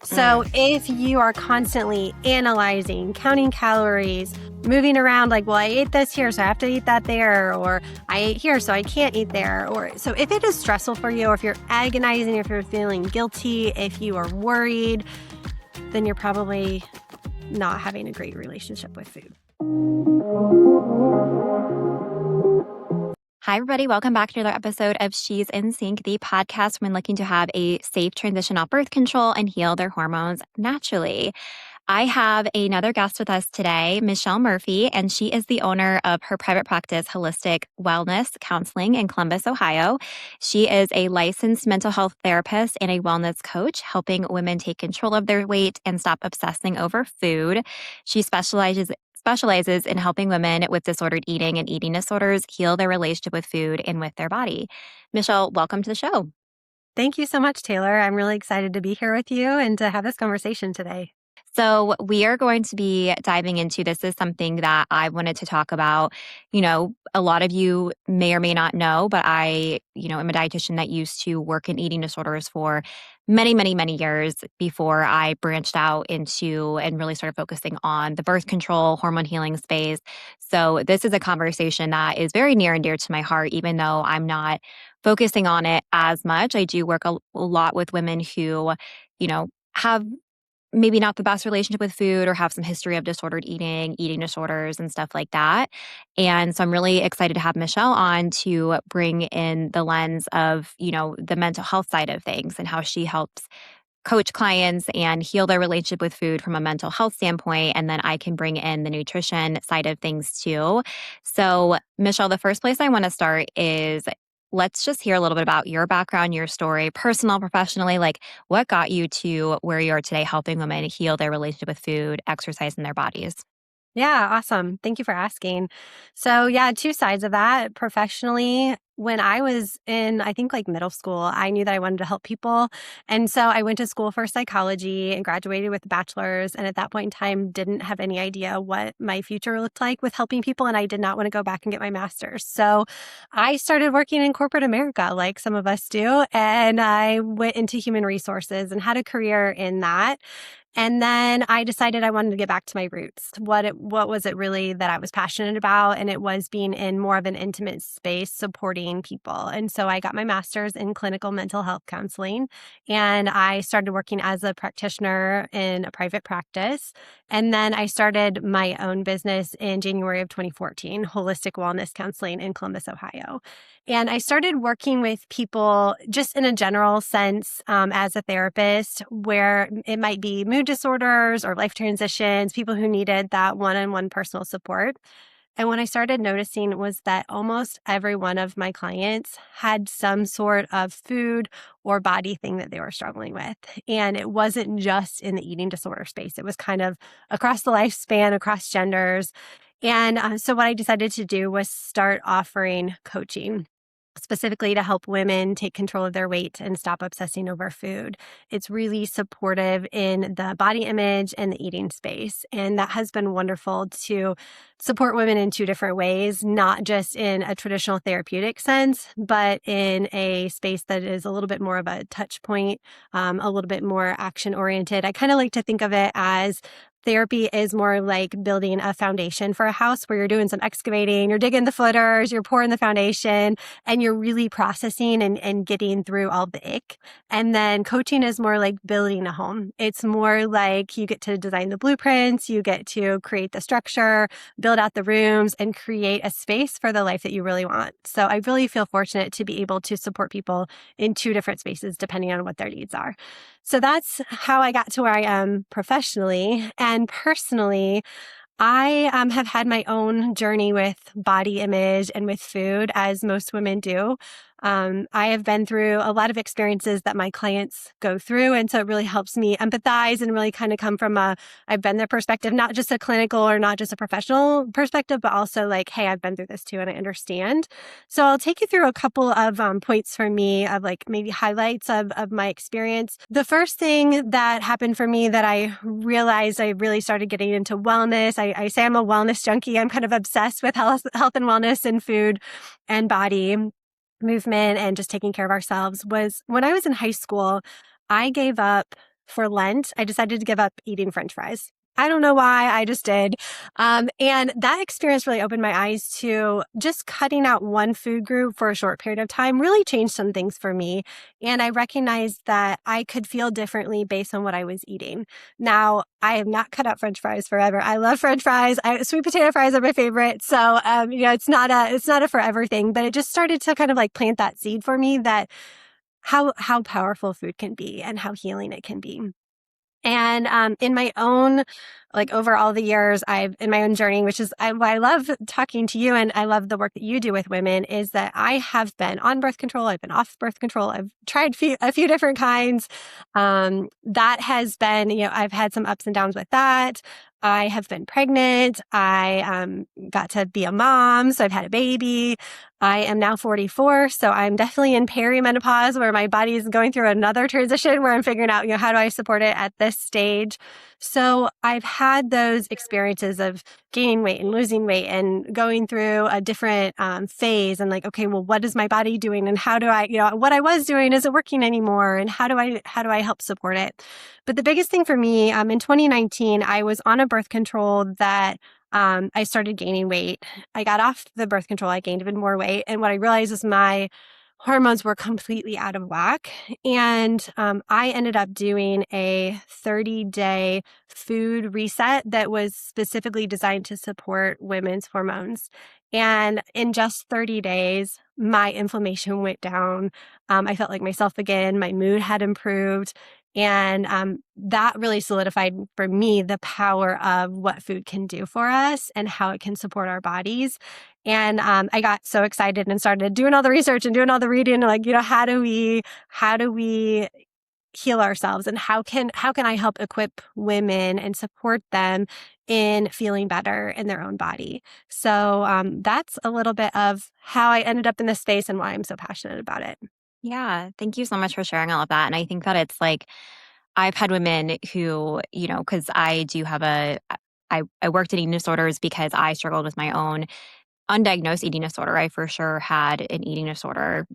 So if you are constantly analyzing, counting calories, moving around like, well, I ate this here, so I have to eat that there, or I ate here, so I can't eat there. Or so if it is stressful for you, or if you're agonizing, if you're feeling guilty, if you are worried, then you're probably not having a great relationship with food. Hi, everybody. Welcome back to another episode of She's in Sync, the podcast when looking to have a safe transition off birth control and heal their hormones naturally. I have another guest with us today, Michelle Murphy, and she is the owner of her private practice, Holistic Wellness Counseling in Columbus, Ohio. She is a licensed mental health therapist and a wellness coach, helping women take control of their weight and stop obsessing over food. She specializes in helping women with disordered eating and eating disorders heal their relationship with food and with their body. Michelle, welcome to the show. Thank you so much, Taylor. I'm really excited to be here with you and to have this conversation today. So we are going to be diving into this is something that I wanted to talk about. You know, a lot of you may or may not know, but I, am a dietitian that used to work in eating disorders for many, many, many years before I branched out into and really started focusing on the birth control, hormone healing space. So this is a conversation that is very near and dear to my heart, even though I'm not focusing on it as much. I do work a lot with women who, have maybe not the best relationship with food or have some history of disordered eating, eating disorders, and stuff like that. And so I'm really excited to have Michelle on to bring in the lens of, the mental health side of things and how she helps coach clients and heal their relationship with food from a mental health standpoint. And then I can bring in the nutrition side of things too. So, Michelle, the first place I want to start is let's just hear a little bit about your background, your story, personal, professionally, like what got you to where you are today, helping women heal their relationship with food, exercise, and their bodies. Yeah, awesome. Thank you for asking. So, yeah, two sides of that. Professionally, when I was in, I think like middle school, I knew that I wanted to help people. And so I went to school for psychology and graduated with a bachelor's. And at that point in time, didn't have any idea what my future looked like with helping people. And I did not want to go back and get my master's. So I started working in corporate America, like some of us do. And I went into human resources and had a career in that. And then I decided I wanted to get back to my roots. What was it really that I was passionate about? And it was being in more of an intimate space, supporting people. And so I got my master's in clinical mental health counseling, and I started working as a practitioner in a private practice. And then I started my own business in January of 2014, Holistic Wellness Counseling in Columbus, Ohio. And I started working with people just in a general sense as a therapist, where it might be mood disorders or life transitions, people who needed that one-on-one personal support. And what I started noticing was that almost every one of my clients had some sort of food or body thing that they were struggling with. And it wasn't just in the eating disorder space. It was kind of across the lifespan, across genders. And so what I decided to do was start offering coaching, specifically to help women take control of their weight and stop obsessing over food. It's really supportive in the body image and the eating space. And that has been wonderful to support women in two different ways, not just in a traditional therapeutic sense, but in a space that is a little bit more of a touch point, a little bit more action oriented. I kind of like to think of it as therapy is more like building a foundation for a house, where you're doing some excavating, you're digging the footers, you're pouring the foundation, and you're really processing and getting through all the ick. And then coaching is more like building a home. It's more like you get to design the blueprints, you get to create the structure, build out the rooms, and create a space for the life that you really want. So I really feel fortunate to be able to support people in two different spaces depending on what their needs are. So that's how I got to where I am professionally. And personally, I have had my own journey with body image and with food, as most women do. I have been through a lot of experiences that my clients go through. And so it really helps me empathize and really kind of come from I've been their perspective, not just a clinical or not just a professional perspective, but also like, hey, I've been through this too and I understand. So I'll take you through a couple of points for me of like maybe highlights of my experience. The first thing that happened for me that I realized I really started getting into wellness. I say I'm a wellness junkie. I'm kind of obsessed with health and wellness and food and body movement and just taking care of ourselves. Was when I was in high school, I gave up for Lent, I decided to give up eating French fries. I don't know why, I just did. And that experience really opened my eyes to just cutting out one food group for a short period of time really changed some things for me. And I recognized that I could feel differently based on what I was eating. Now, I have not cut out French fries forever. I love French fries. Sweet potato fries are my favorite. So, it's not a forever thing, but it just started to kind of like plant that seed for me that how powerful food can be and how healing it can be. And in my own, like over all the years, I've in my own journey, which is why I love talking to you and I love the work that you do with women, is that I have been on birth control. I've been off birth control. I've tried a few different kinds. That has been, I've had some ups and downs with that. I have been pregnant. I got to be a mom, so I've had a baby. I am now 44, so I'm definitely in perimenopause where my body is going through another transition where I'm figuring out, how do I support it at this stage? So I've had those experiences of gaining weight and losing weight and going through a different phase and like, okay, well, what is my body doing? And how do I, what I was doing isn't working anymore. And how do I help support it? But the biggest thing for me, in 2019, I was on a birth control that I started gaining weight. I got off the birth control. I gained even more weight. And what I realized is my hormones were completely out of whack. And I ended up doing a 30-day food reset that was specifically designed to support women's hormones. And in just 30 days, my inflammation went down. I felt like myself again. My mood had improved. And that really solidified for me the power of what food can do for us and how it can support our bodies. And I got so excited and started doing all the research and doing all the reading, like, how do we heal ourselves and how can I help equip women and support them in feeling better in their own body. So that's a little bit of how I ended up in this space and why I'm so passionate about it. Yeah, thank you so much for sharing all of that. And I think that it's like I've had women who, because I do have I worked in eating disorders because I struggled with my own undiagnosed eating disorder. I for sure had an eating disorder,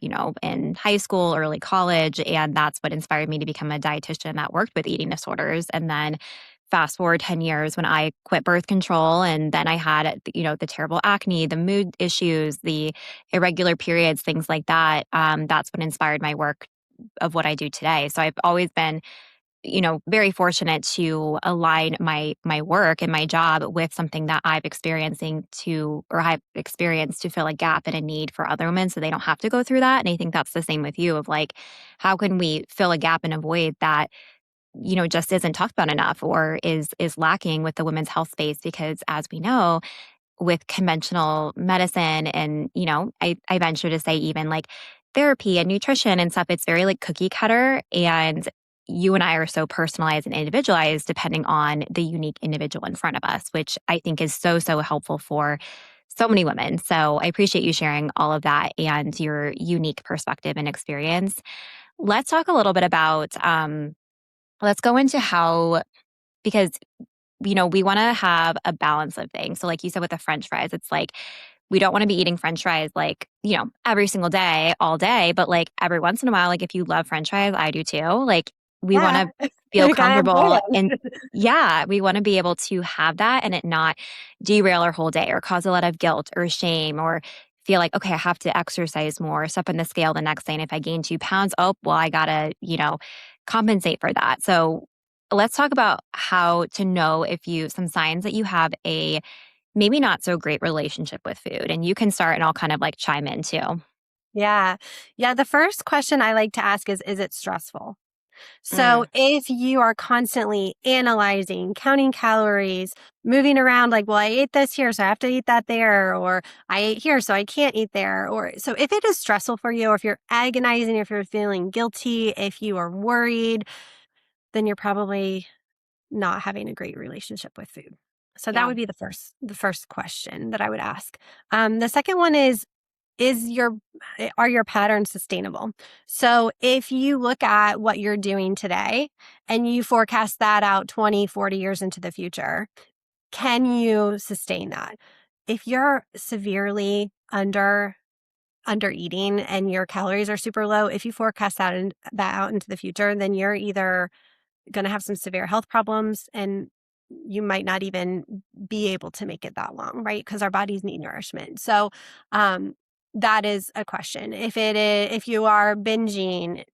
in high school, early college. And that's what inspired me to become a dietitian that worked with eating disorders. And then fast forward 10 years when I quit birth control. And then I had, the terrible acne, the mood issues, the irregular periods, things like that. That's what inspired my work of what I do today. So I've always been very fortunate to align my work and my job with something that I've experienced to fill a gap and a need for other women so they don't have to go through that. And I think that's the same with you of like, how can we fill a gap and a void that, just isn't talked about enough or is lacking with the women's health space? Because as we know, with conventional medicine and, I venture to say even like therapy and nutrition and stuff, it's very like cookie cutter. And you and I are so personalized and individualized depending on the unique individual in front of us, which I think is so, so helpful for so many women. So I appreciate you sharing all of that and your unique perspective and experience. Let's talk a little bit about, let's go into how, because we want to have a balance of things. So, like you said with the French fries, it's like we don't want to be eating French fries like, every single day, all day, but like every once in a while, like if you love French fries, I do too. Like we want Yeah, to feel I gotta enjoy comfortable and them. yeah, we want to be able to have that and it not derail our whole day or cause a lot of guilt or shame or feel like, okay, I have to exercise more, step on the scale the next day. And if I gain 2 pounds, oh, well, I gotta, compensate for that. So let's talk about how to know if some signs that you have a maybe not so great relationship with food. And you can start and I'll kind of like chime in too. Yeah. Yeah. The first question I like to ask is it stressful? So Mm, if you are constantly analyzing, counting calories, moving around like, well, I ate this here, so I have to eat that there, or I ate here, so I can't eat there. Or so if it is stressful for you, or if you're agonizing, if you're feeling guilty, if you are worried, then you're probably not having a great relationship with food. So that yeah. would be the first question that I would ask. The second one is your are your patterns sustainable? So if you look at what you're doing today and you forecast that out 20, 40 years into the future, can you sustain that? If you're severely under eating and your calories are super low, if you forecast that out into the future, then you're either going to have some severe health problems, and you might not even be able to make it that long, right? Because our bodies need nourishment. So, that is a question. If you are binging,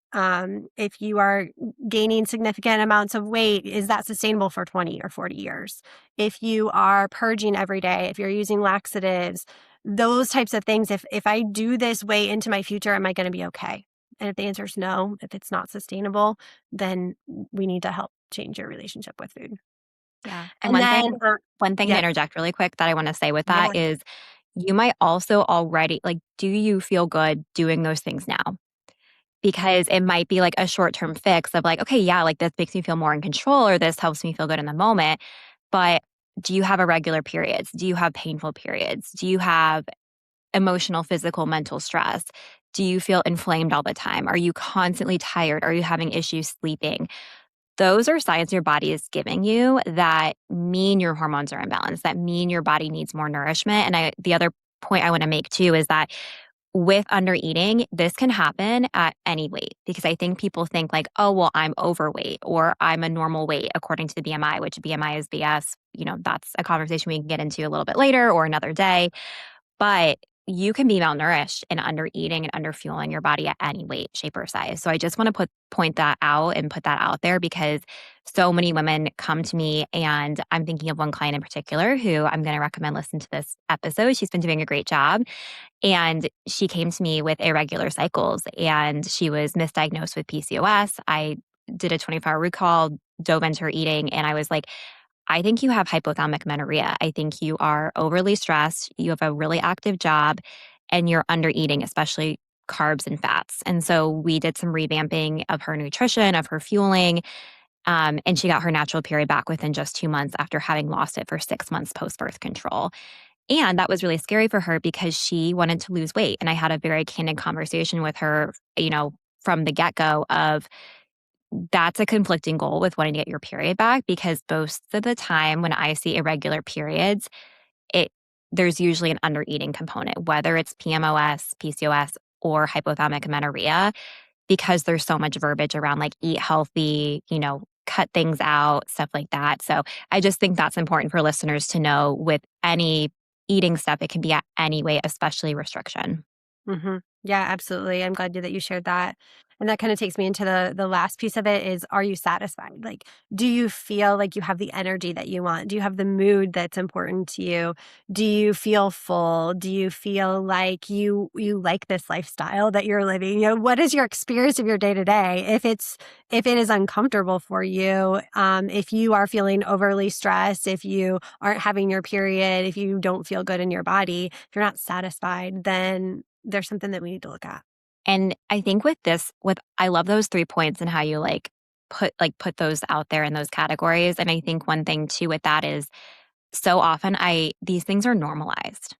if you are gaining significant amounts of weight, is that sustainable for 20 or 40 years? If you are purging every day, if you're using laxatives, those types of things, if I do this way into my future, am I going to be okay? And if the answer is no, if it's not sustainable, then we need to help change your relationship with food. Yeah. And And then, one thing to yeah, interject really quick that I want to say with yeah, that is you might also already like, do you feel good doing those things now? Because it might be like a short-term fix of like, okay, yeah, like this makes me feel more in control or this helps me feel good in the moment. But do you have irregular periods? Do you have painful periods? Do you have emotional, physical, mental stress? Do you feel inflamed all the time? Are you constantly tired? Are you having issues sleeping? Those are signs your body is giving you that mean your hormones are imbalanced, that mean your body needs more nourishment. And the other point I want to make too is that with under eating, this can happen at any weight because I think people think like, oh, well, I'm overweight or I'm a normal weight according to the BMI, which BMI is BS. That's a conversation we can get into a little bit later or another day. But you can be malnourished and under eating and under fueling your body at any weight, shape, or size. So I just want to point that out and put that out there because so many women come to me, and I'm thinking of one client in particular who I'm going to recommend listen to this episode. She's been doing a great job, and she came to me with irregular cycles, and she was misdiagnosed with PCOS. I did a 24-hour recall, dove into her eating, and I was like, I think you have hypothalamic amenorrhea. I think you are overly stressed. You have a really active job and you're under eating, especially carbs and fats. And so we did some revamping of her nutrition, of her fueling. And she got her natural period back within just 2 months after having lost it for 6 months post birth control. And that was really scary for her because she wanted to lose weight. And I had a very candid conversation with her, from the get go of that's a conflicting goal with wanting to get your period back because most of the time when I see irregular periods, it there's usually an under eating component, whether it's PMOS, PCOS, or hypothalamic amenorrhea, because there's so much verbiage around like eat healthy, cut things out, stuff like that. So I just think that's important for listeners to know with any eating stuff, it can be at any weight, especially restriction. Yeah, absolutely. I'm glad that you shared that. And that kind of takes me into the last piece of it is, are you satisfied? Like, do you feel like you have the energy that you want? Do you have the mood that's important to you? Do you feel full? Do you feel like you like this lifestyle that you're living? What is your experience of your day to day? If it is uncomfortable for you, if you are feeling overly stressed, if you aren't having your period, if you don't feel good in your body, if you're not satisfied, then there's something that we need to look at. And I think with I love those 3 points and how you put those out there in those categories. And I think one thing too with that is so often these things are normalized.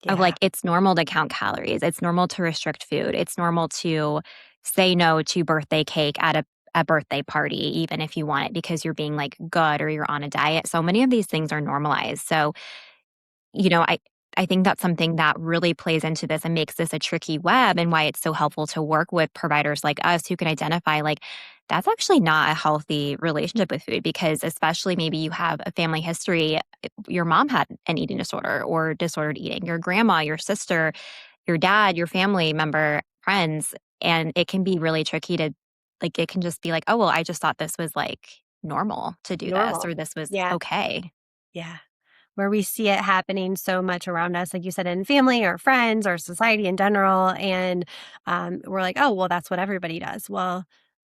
Of like Yeah. it's normal to count calories. It's normal to restrict food. It's normal to say no to birthday cake at a birthday party, even if you want it because you're being like good or you're on a diet. So many of these things are normalized. So you know, I I think that's something that really plays into this and makes this a tricky web and why it's so helpful to work with providers like us who can identify like that's actually not a healthy relationship with food because especially maybe you have a family history your mom had an eating disorder or disordered eating, your grandma, your sister, your dad, your family member, friends, and it can be really tricky to like it can just be like, "Oh, well, I just thought this was like normal to do this Normal. or this was Yeah. okay." Yeah. Where we see it happening so much around us, like you said, in family or friends or society in general. And we're like, oh, well, that's what everybody does. Well,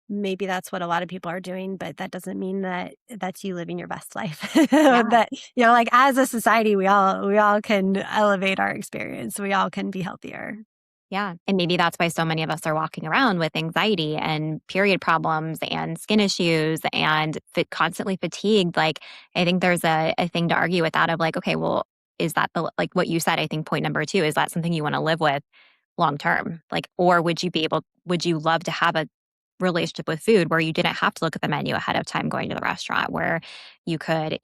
maybe that's what a lot of people are doing, but that doesn't mean that that's you living your best life. Yeah. That, like as a society, we all can elevate our experience. We all can be healthier. Yeah. And maybe that's why so many of us are walking around with anxiety and period problems and skin issues and constantly fatigued. Like, I think there's a thing to argue with that of like, okay, well, is that like what you said? I think point number two is that something you want to live with long term? Like, or would you love to have a relationship with food where you didn't have to look at the menu ahead of time going to the restaurant, where you could,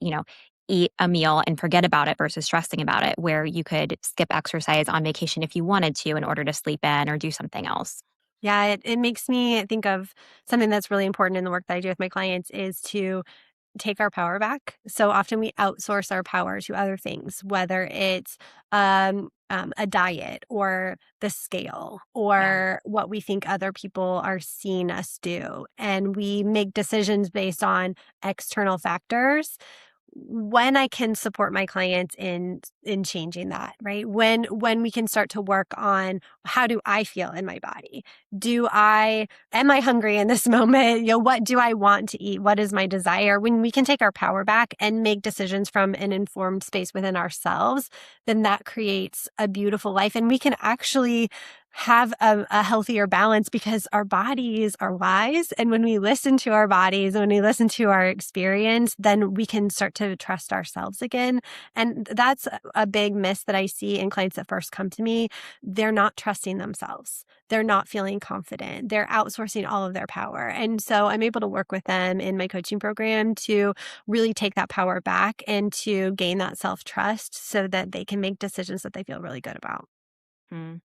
eat a meal and forget about it versus stressing about it, where you could skip exercise on vacation if you wanted to in order to sleep in or do something else. Yeah, it makes me think of something that's really important in the work that I do with my clients is to take our power back. So often we outsource our power to other things, whether it's a diet or the scale Yeah. or what we think other people are seeing us do. And we make decisions based on external factors. When I can support my clients in changing that, right? When we can start to work on how do I feel in my body? Do I am I hungry in this moment? What do I want to eat? What is my desire? When we can take our power back and make decisions from an informed space within ourselves, then that creates a beautiful life. And we can actually have a healthier balance because our bodies are wise. And when we listen to our bodies, when we listen to our experience, then we can start to trust ourselves again. And that's a big miss that I see in clients that first come to me. They're not trusting themselves. They're not feeling confident. They're outsourcing all of their power. And so I'm able to work with them in my coaching program to really take that power back and to gain that self trust so that they can make decisions that they feel really good about.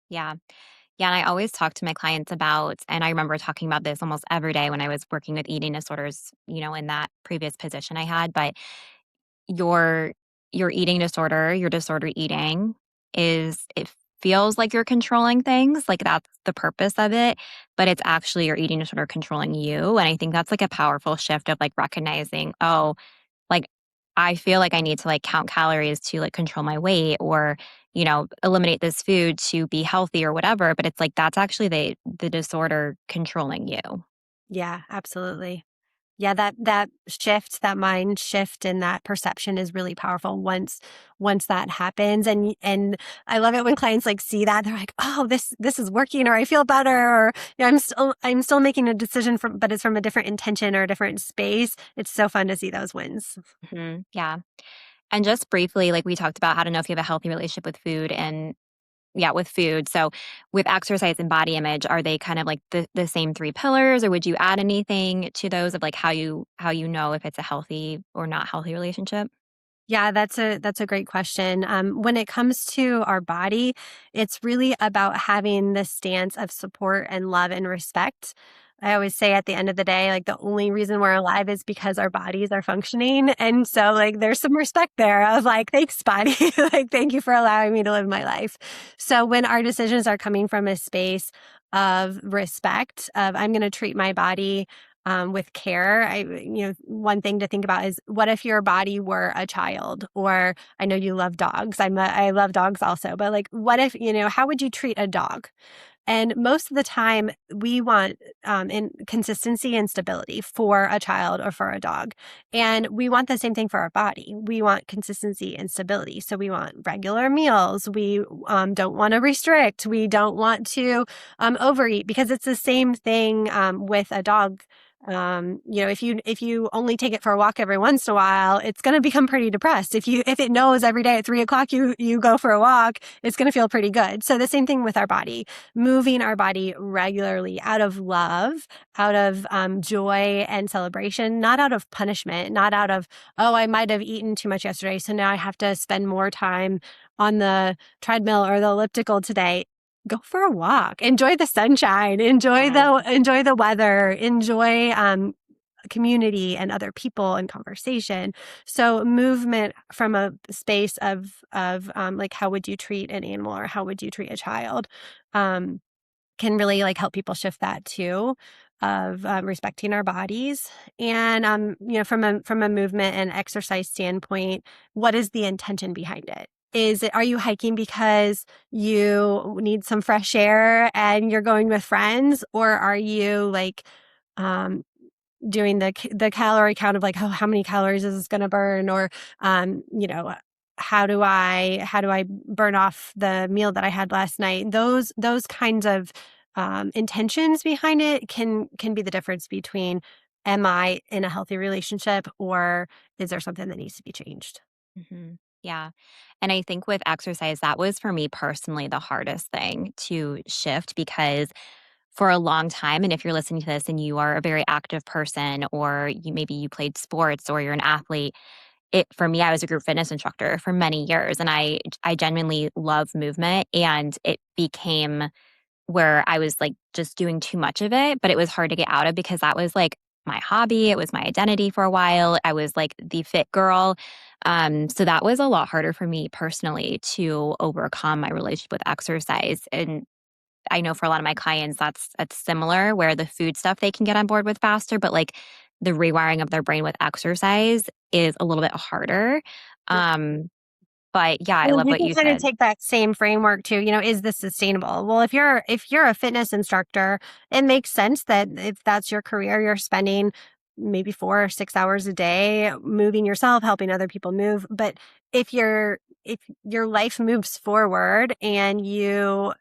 Yeah. Yeah, and I always talk to my clients about, and I remember talking about this almost every day when I was working with eating disorders, in that previous position I had, but your your eating disorder, your disordered eating it feels like you're controlling things, like that's the purpose of it, but it's actually your eating disorder controlling you. And I think that's like a powerful shift of like recognizing, oh, like I feel like I need to like count calories to like control my weight or, eliminate this food to be healthy or whatever, but it's like that's actually the disorder controlling you. Yeah, absolutely. Yeah, that shift, that mind shift and that perception is really powerful once that happens. And I love it when clients like see that they're like, "Oh, this is working," or "I feel better," or I'm still making a decision but it's from a different intention or a different space." It's so fun to see those wins. Yeah. And just briefly, like we talked about how to know if you have a healthy relationship with food and yeah, with food. So with exercise and body image, are they kind of like the same three pillars or would you add anything to those of like how you know if it's a healthy or not healthy relationship? Yeah, that's a great question. When it comes to our body, it's really about having this stance of support and love and respect. I always say at the end of the day, like the only reason we're alive is because our bodies are functioning. And so like there's some respect there. I was like, thanks, body. Like, thank you for allowing me to live my life. So when our decisions are coming from a space of respect, of I'm going to treat my body with care. One thing to think about is what if your body were a child? Or I know you love dogs. I love dogs also, but like, what if how would you treat a dog? And most of the time, we want in consistency and stability for a child or for a dog. And we want the same thing for our body. We want consistency and stability. So we want regular meals. We don't want to restrict. We don't want to overeat because it's the same thing with a dog. If you only take it for a walk every once in a while, it's going to become pretty depressed. If it knows every day at 3 o'clock you go for a walk, it's going to feel pretty good. So the same thing with our body, moving our body regularly out of love, out of joy and celebration, not out of punishment, not out of, oh, I might have eaten too much yesterday, so now I have to spend more time on the treadmill or the elliptical today. Go for a walk. Enjoy the sunshine. Yeah. Enjoy the weather. Enjoy community and other people and conversation. So movement from a space of like how would you treat an animal or how would you treat a child um, can really like help people shift that too of respecting our bodies and from a movement and exercise standpoint, what is the intention behind it? Are you hiking because you need some fresh air and you're going with friends, or are you like um doing the calorie count of like, oh, how many calories is this going to burn, or um you know how do I burn off the meal that I had last night? Those kinds of intentions behind it can be the difference between am I in a healthy relationship or is there something that needs to be changed? Yeah. And I think with exercise, that was for me personally the hardest thing to shift because for a long time, and if you're listening to this and you are a very active person or maybe you played sports or you're an athlete, it for me, I was a group fitness instructor for many years and I genuinely love movement and it became where I was like just doing too much of it, but it was hard to get out of because that was like my hobby. It was my identity for a while. I was like the fit girl. So that was a lot harder for me personally to overcome my relationship with exercise. And I know for a lot of my clients, that's similar where the food stuff they can get on board with faster, but like the rewiring of their brain with exercise is a little bit harder. Um, but yeah, I And love we what can you kind of said. take that same framework too, is this sustainable? Well, if you're a fitness instructor, it makes sense that if that's your career, you're spending maybe 4 or 6 hours a day moving yourself, helping other people move. But if your life moves forward and you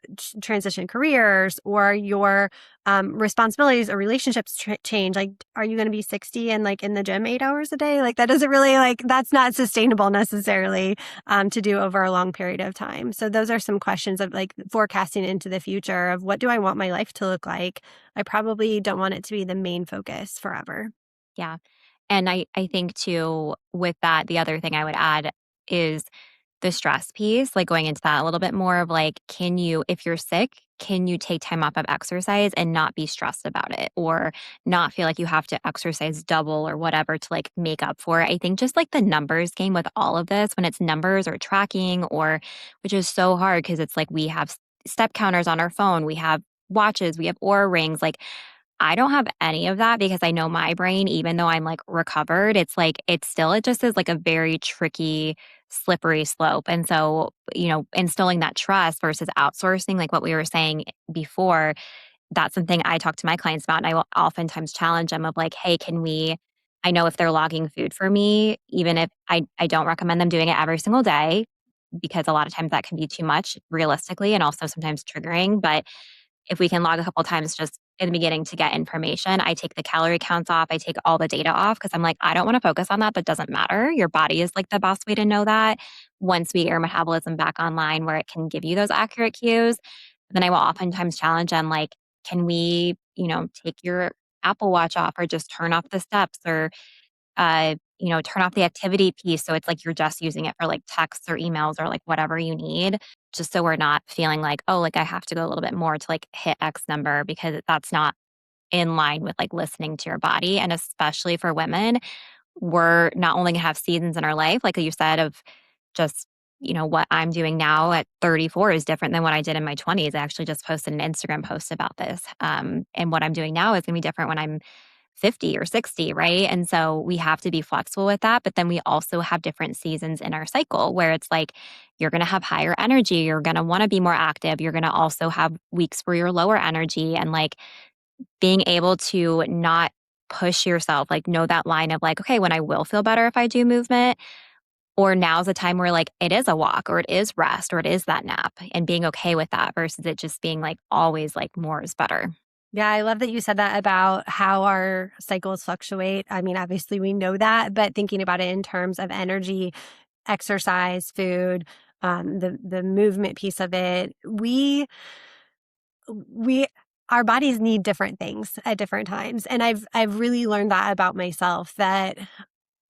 transition careers or your responsibilities or relationships change, like are you going to be 60 and like in the gym 8 hours a day? Like that doesn't really like that's not sustainable necessarily to do over a long period of time. So those are some questions of like forecasting into the future of what do I want my life to look like? I probably don't want it to be the main focus forever. Yeah. And I think too, with that, the other thing I would add is the stress piece, like going into that a little bit more of like, can you, if you're sick, can you take time off of exercise and not be stressed about it or not feel like you have to exercise double or whatever to like make up for it? I think just like the numbers game with all of this, when it's numbers or tracking or, which is so hard because it's like we have step counters on our phone, we have watches, we have aura rings. Like I don't have any of that because I know my brain, even though I'm like recovered, it's like it just is like a very tricky, slippery slope. And so, instilling that trust versus outsourcing, like what we were saying before, that's something I talk to my clients about. And I will oftentimes challenge them of like, hey, I know if they're logging food for me, even if I don't recommend them doing it every single day, because a lot of times that can be too much realistically and also sometimes triggering. But if we can log a couple times just in the beginning to get information, I take the calorie counts off, I take all the data off because I'm like, I don't want to focus on that. That doesn't matter. Your body is like the best way to know that once we get your metabolism back online where it can give you those accurate cues. Then I will oftentimes challenge them like, can we, take your Apple Watch off or just turn off the steps or turn off the activity piece. So it's like you're just using it for like texts or emails or like whatever you need, just so we're not feeling like, oh, like I have to go a little bit more to like hit X number because that's not in line with like listening to your body. And especially for women, we're not only gonna have seasons in our life, like you said, of just, what I'm doing now at 34 is different than what I did in my 20s. I actually just posted an Instagram post about this. And what I'm doing now is gonna be different when I'm 50 or 60, right? And so we have to be flexible with that. But then we also have different seasons in our cycle where it's like you're going to have higher energy. You're going to want to be more active. You're going to also have weeks where you're lower energy and like being able to not push yourself, like know that line of like, okay, when I will feel better if I do movement, or now's the time where like it is a walk or it is rest or it is that nap and being okay with that versus it just being like always like more is better. Yeah, I love that you said that about how our cycles fluctuate. I mean, obviously we know that, but thinking about it in terms of energy, exercise, food, the movement piece of it, we our bodies need different things at different times. And I've really learned that about myself that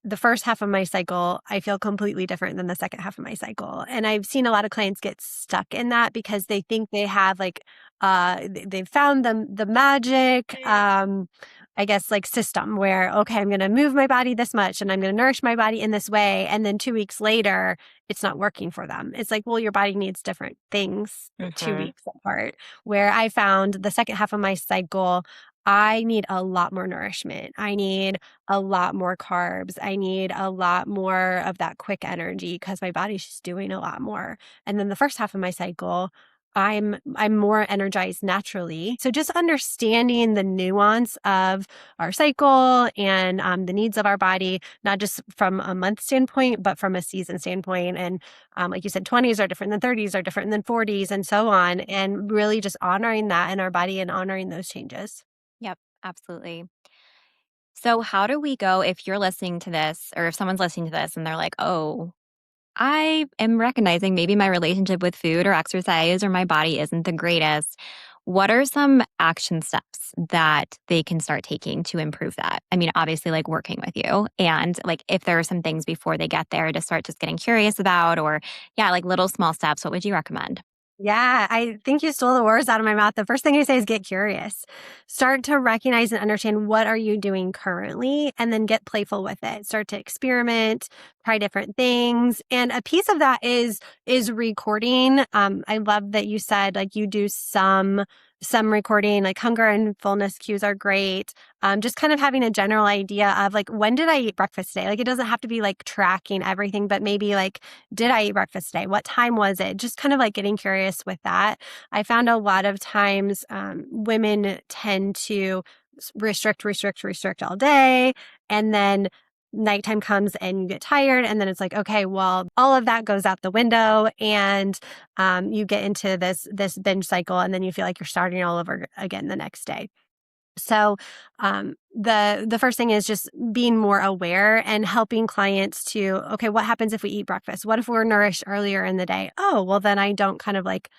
the first half of my cycle, I feel completely different than the second half of my cycle. And I've seen a lot of clients get stuck in that because they think they have like they've found the magic I guess like system where okay, I'm going to move my body this much and I'm going to nourish my body in this way and then 2 weeks later it's not working for them. It's like, well, your body needs different things 2 Hmm. weeks apart. Where I found the second half of my cycle I need a lot more nourishment. I need a lot more carbs. I need a lot more of that quick energy because my body's just doing a lot more. And then the first half of my cycle, I'm more energized naturally. So just understanding the nuance of our cycle and the needs of our body, not just from a month standpoint, but from a season standpoint. And like you said, 20s are different than 30s are different than 40s and so on. And really just honoring that in our body and honoring those changes. Yep, absolutely. So, how do we go if you're listening to this or if someone's listening to this and they're like, oh, I am recognizing maybe my relationship with food or exercise or my body isn't the greatest. What are some action steps that they can start taking to improve that? I mean, obviously, like working with you, and like if there are some things before they get there to start just getting curious about, or yeah, like little small steps, what would you recommend? Yeah, I think you stole the words out of my mouth. The first thing I say is get curious. Start to recognize and understand what are you doing currently and then get playful with it. Start to experiment, try different things. And a piece of that is recording. I love that you said like you do some recording, like hunger and fullness cues are great. Just kind of having a general idea of like when did I eat breakfast today? Like it doesn't have to be like tracking everything, but maybe like did I eat breakfast today? What time was it? Just kind of like getting curious with that. I found a lot of times women tend to restrict all day. And then nighttime comes and you get tired. And then it's like, okay, well, all of that goes out the window and you get into this binge cycle. And then you feel like you're starting all over again the next day. So the first thing is just being more aware and helping clients to, okay, what happens if we eat breakfast? What if we're nourished earlier in the day? Oh, well, then I don't kind of like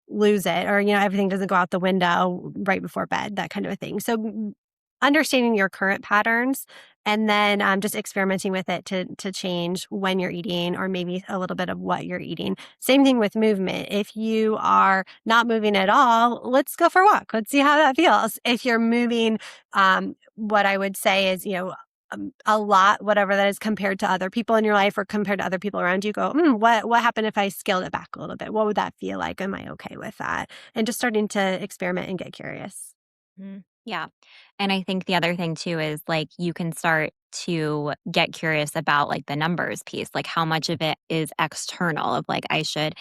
lose it or, everything doesn't go out the window right before bed, that kind of a thing. So understanding your current patterns and then just experimenting with it to change when you're eating or maybe a little bit of what you're eating. Same thing with movement. If you are not moving at all, let's go for a walk. Let's see how that feels. If you're moving, what I would say is, a lot, whatever that is compared to other people in your life or compared to other people around you, go, what happened if I scaled it back a little bit? What would that feel like? Am I okay with that? And just starting to experiment and get curious. Yeah. And I think the other thing too is like you can start to get curious about like the numbers piece, like how much of it is external of like I should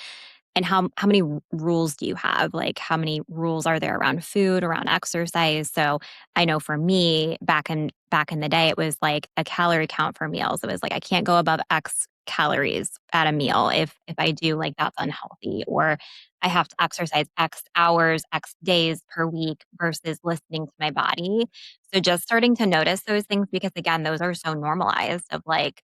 and how many rules do you have? Like how many rules are there around food, around exercise? So I know for me back in the day it was like a calorie count for meals. It was like I can't go above X calories at a meal. If I do like that's unhealthy or I have to exercise X hours, X days per week versus listening to my body. So just starting to notice those things because again, those are so normalized of like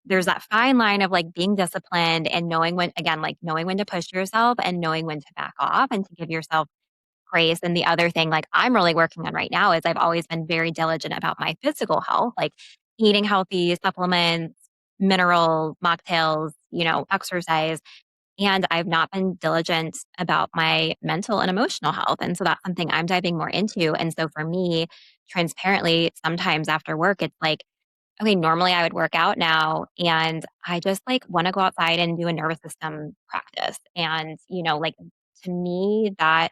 there's that fine line of, like, being disciplined and knowing when again, like, knowing when to push yourself and knowing when to back off and to give yourself grace, and the other thing, like, I'm really working on right now is I've always been very diligent about my physical health, like, eating healthy supplements, minerals, mocktails, exercise, and I've not been diligent about my mental and emotional health, and so that's something I'm diving more into, and so for me, transparently, sometimes after work, it's like, okay, normally I would work out now and I just like want to go outside and do a nervous system practice. And, like to me, that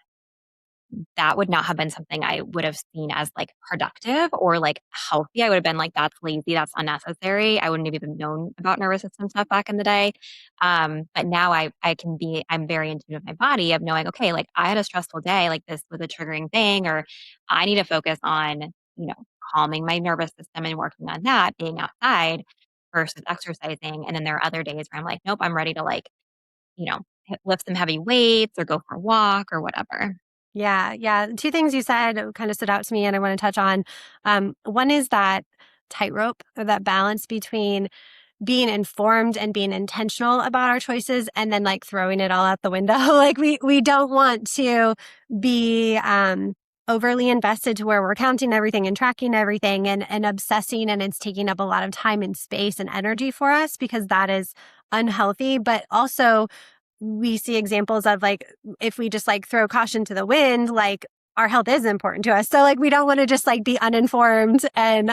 would not have been something I would have seen as like productive or like healthy. I would have been like, that's lazy, that's unnecessary. I wouldn't have even known about nervous system stuff back in the day. But now I'm very in tune with my body of knowing, okay, like I had a stressful day, like this was a triggering thing, or I need to focus on, calming my nervous system and working on that, being outside versus exercising. And then there are other days where I'm like, nope, I'm ready to like, lift some heavy weights or go for a walk or whatever. Yeah, yeah. Two things you said kind of stood out to me, and I want to touch on. One is that tightrope or that balance between being informed and being intentional about our choices and then like throwing it all out the window. Like we don't want to be overly invested to where we're counting everything and tracking everything and obsessing and it's taking up a lot of time and space and energy for us because that is unhealthy. But also we see examples of like if we just like throw caution to the wind, like our health is important to us. So like we don't want to just like be uninformed and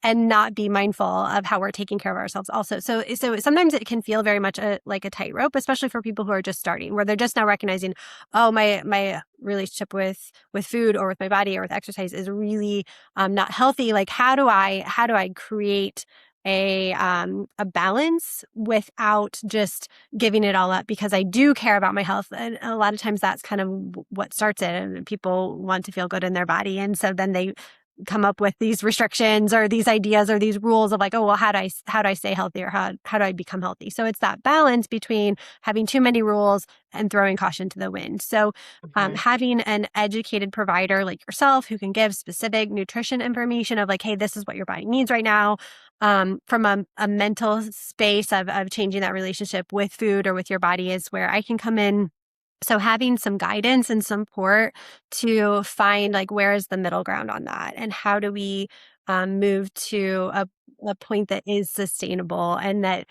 not be mindful of how we're taking care of ourselves also. So sometimes it can feel very much like a tightrope, especially for people who are just starting, where they're just now recognizing, oh, my relationship with food or with my body or with exercise is really not healthy. Like how do I create a balance without just giving it all up because I do care about my health. And a lot of times that's kind of what starts it. And people want to feel good in their body. And so then they come up with these restrictions or these ideas or these rules of like, oh, well, how do I stay healthy or how do I become healthy? So it's that balance between having too many rules and throwing caution to the wind. So Mhm. having an educated provider like yourself who can give specific nutrition information of like, hey, this is what your body needs right now, from a mental space of changing that relationship with food or with your body is where I can come in. So having some guidance and support to find like where is the middle ground on that and how do we move to a point that is sustainable and that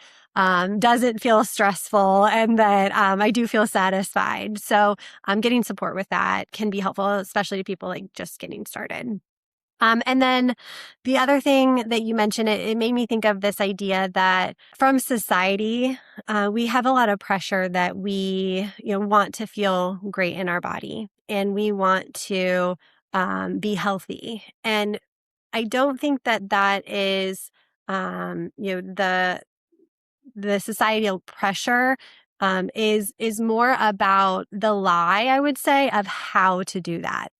doesn't feel stressful and that I do feel satisfied. So getting support with that can be helpful, especially to people like just getting started. And then the other thing that you mentioned, it made me think of this idea that from society, we have a lot of pressure that we, want to feel great in our body and we want to be healthy. And I don't think that that is, the societal pressure is more about the lie, I would say, of how to do that.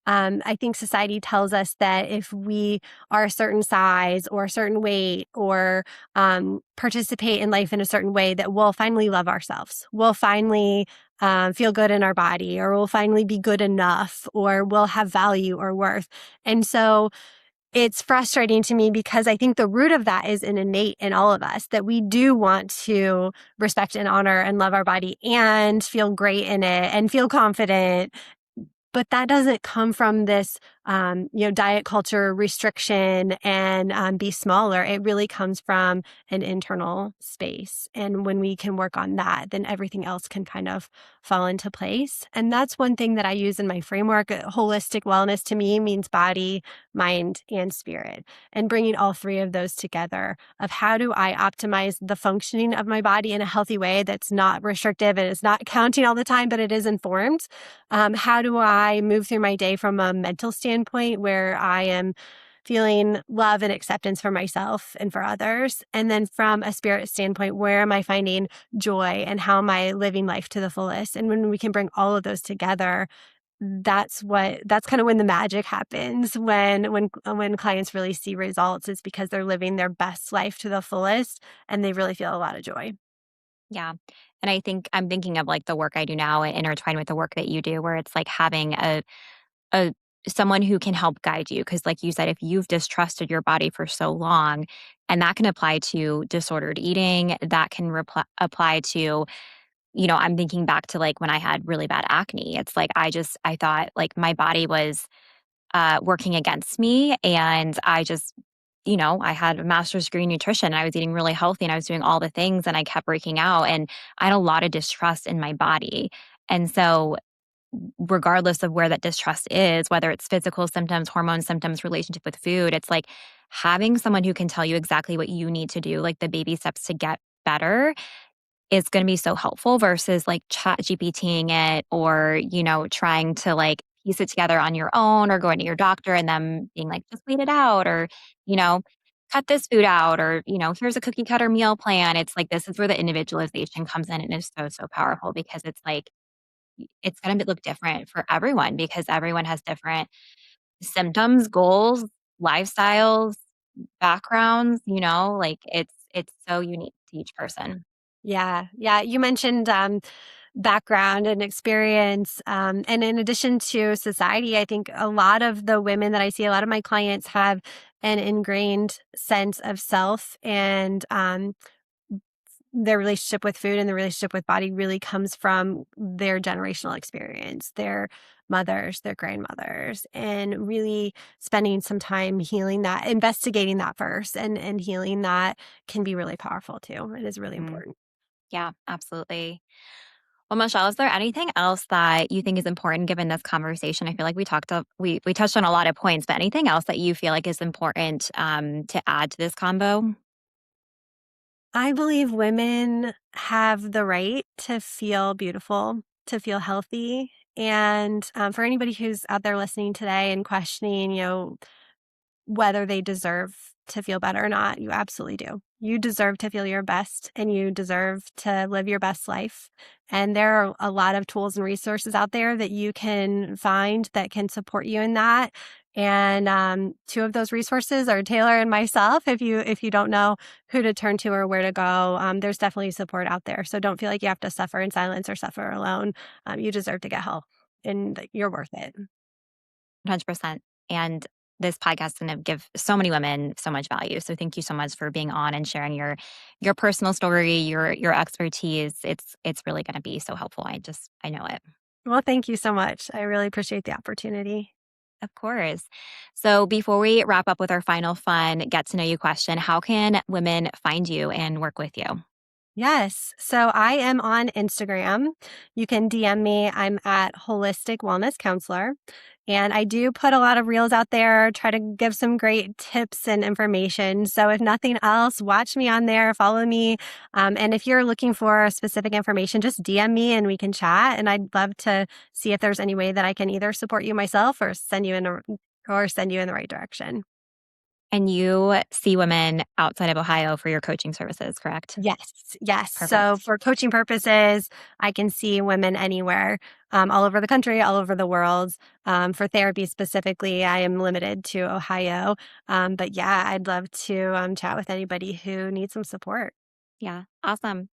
I think society tells us that if we are a certain size or a certain weight or participate in life in a certain way, that we'll finally love ourselves. We'll finally feel good in our body, or we'll finally be good enough, or we'll have value or worth. And so it's frustrating to me because I think the root of that is innate in all of us, that we do want to respect and honor and love our body and feel great in it and feel confident. But that doesn't come from this, diet culture restriction and be smaller. It really comes from an internal space. And when we can work on that, then everything else can kind of fall into place. And that's one thing that I use in my framework. Holistic wellness to me means body, mind, and spirit. And bringing all three of those together of how do I optimize the functioning of my body in a healthy way that's not restrictive and it's not counting all the time, but it is informed. How do I move through my day from a mental standpoint where I am feeling love and acceptance for myself and for others? And then from a spirit standpoint, where am I finding joy and how am I living life to the fullest? And when we can bring all of those together, that's kind of when the magic happens, when clients really see results. It's because they're living their best life to the fullest and they really feel a lot of joy. Yeah. And I think I'm thinking of like the work I do now and intertwined with the work that you do, where it's like having a someone who can help guide you. Cause like you said, if you've distrusted your body for so long, and that can apply to disordered eating, that can apply to, I'm thinking back to like when I had really bad acne. It's like I thought like my body was working against me. And I had a master's degree in nutrition and I was eating really healthy and I was doing all the things and I kept breaking out and I had a lot of distrust in my body. And so, regardless of where that distrust is, whether it's physical symptoms, hormone symptoms, relationship with food, it's like having someone who can tell you exactly what you need to do, like the baby steps to get better is gonna be so helpful versus, like, chat GPTing it or, trying to, like, piece it together on your own or going to your doctor and them being like, "Just wait it out," or, you know, "Cut this food out," or, "Here's a cookie cutter meal plan." It's like, this is where the individualization comes in and is so, so powerful because it's like, it's gonna look different for everyone because everyone has different symptoms, goals, lifestyles, backgrounds, like, it's so unique to each person. Yeah. Yeah. You mentioned background and experience. And in addition to society, I think a lot of the women that I see, a lot of my clients have an ingrained sense of self and their relationship with food and the relationship with body really comes from their generational experience, their mothers, their grandmothers, and really spending some time healing that, investigating that first and healing that can be really powerful too. It is really Mhm. important. Yeah, absolutely. Well, Michelle, is there anything else that you think is important given this conversation? I feel like we touched on a lot of points, but anything else that you feel like is important to add to this combo? I believe women have the right to feel beautiful, to feel healthy. And for anybody who's out there listening today and questioning, whether they deserve to feel better or not, you absolutely do. You deserve to feel your best and you deserve to live your best life. And there are a lot of tools and resources out there that you can find that can support you in that. And two of those resources are Taylor and myself. If you don't know who to turn to or where to go, there's definitely support out there. So don't feel like you have to suffer in silence or suffer alone. You deserve to get help, and you're worth it. 100%. And this podcast is going to give so many women so much value. So thank you so much for being on and sharing your personal story, your expertise. It's really going to be so helpful. I know it. Well, thank you so much. I really appreciate the opportunity. Of course. So before we wrap up with our final fun get to know you question, how can women find you and work with you? Yes. So I am on Instagram. You can DM me. I'm at Holistic Wellness Counselor. And I do put a lot of reels out there, try to give some great tips and information. So if nothing else, watch me on there, follow me. And if you're looking for specific information, just DM me and we can chat. And I'd love to see if there's any way that I can either support you myself or send you in the right direction. And you see women outside of Ohio for your coaching services, correct? Yes, yes. So Perfect. for coaching purposes, I can see women anywhere, all over the country, all over the world. For therapy specifically, I am limited to Ohio. But yeah, I'd love to chat with anybody who needs some support. Yeah, awesome.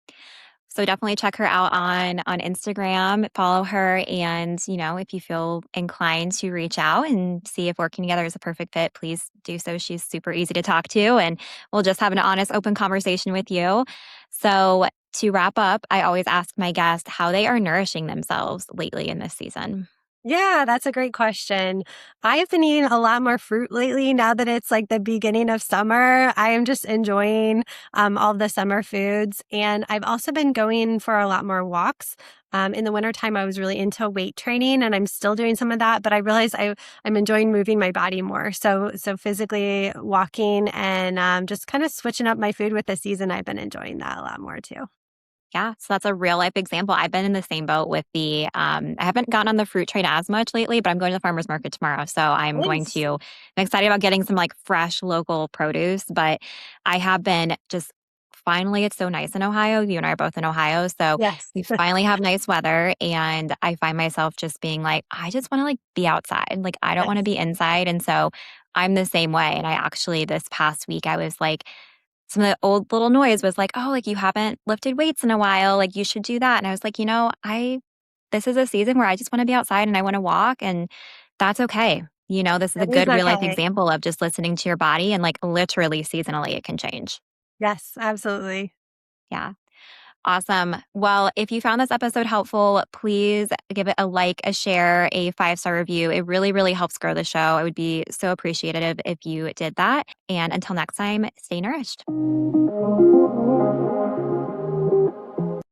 So definitely check her out on Instagram, follow her, and if you feel inclined to reach out and see if working together is a perfect fit, please do so. She's super easy to talk to, and we'll just have an honest, open conversation with you. So to wrap up, I always ask my guests how they are nourishing themselves lately in this season. Yeah, that's a great question. I've been eating a lot more fruit lately now that it's like the beginning of summer. I am just enjoying all the summer foods. And I've also been going for a lot more walks. In the wintertime, I was really into weight training and I'm still doing some of that, but I realized I'm enjoying moving my body more. So physically walking and just kind of switching up my food with the season, I've been enjoying that a lot more too. Yeah, so that's a real life example. I've been in the same boat with I haven't gotten on the fruit train as much lately, but I'm going to the farmer's market tomorrow. So Nice. I'm excited about getting some like fresh local produce. But I have been just finally, it's so nice in Ohio. You and I are both in Ohio. So Yes. we finally have nice weather. And I find myself just being like, I just want to like be outside. Like, I don't want to Yes. be inside. And so I'm the same way. And I actually, this past week, I was like, some of the old little noise was like, "Oh, like, you haven't lifted weights in a while, like, you should do that." And I was like, I this is a season where I just wanna be outside and I wanna walk, and that's okay." This is a That is good real life okay. example of just listening to your body and, like, literally seasonally, it can change. Yes, absolutely. Yeah. Awesome. Well, if you found this episode helpful, please give it a like, a share, a 5-star review. It really, really helps grow the show. I would be so appreciative if you did that. And until next time, stay nourished.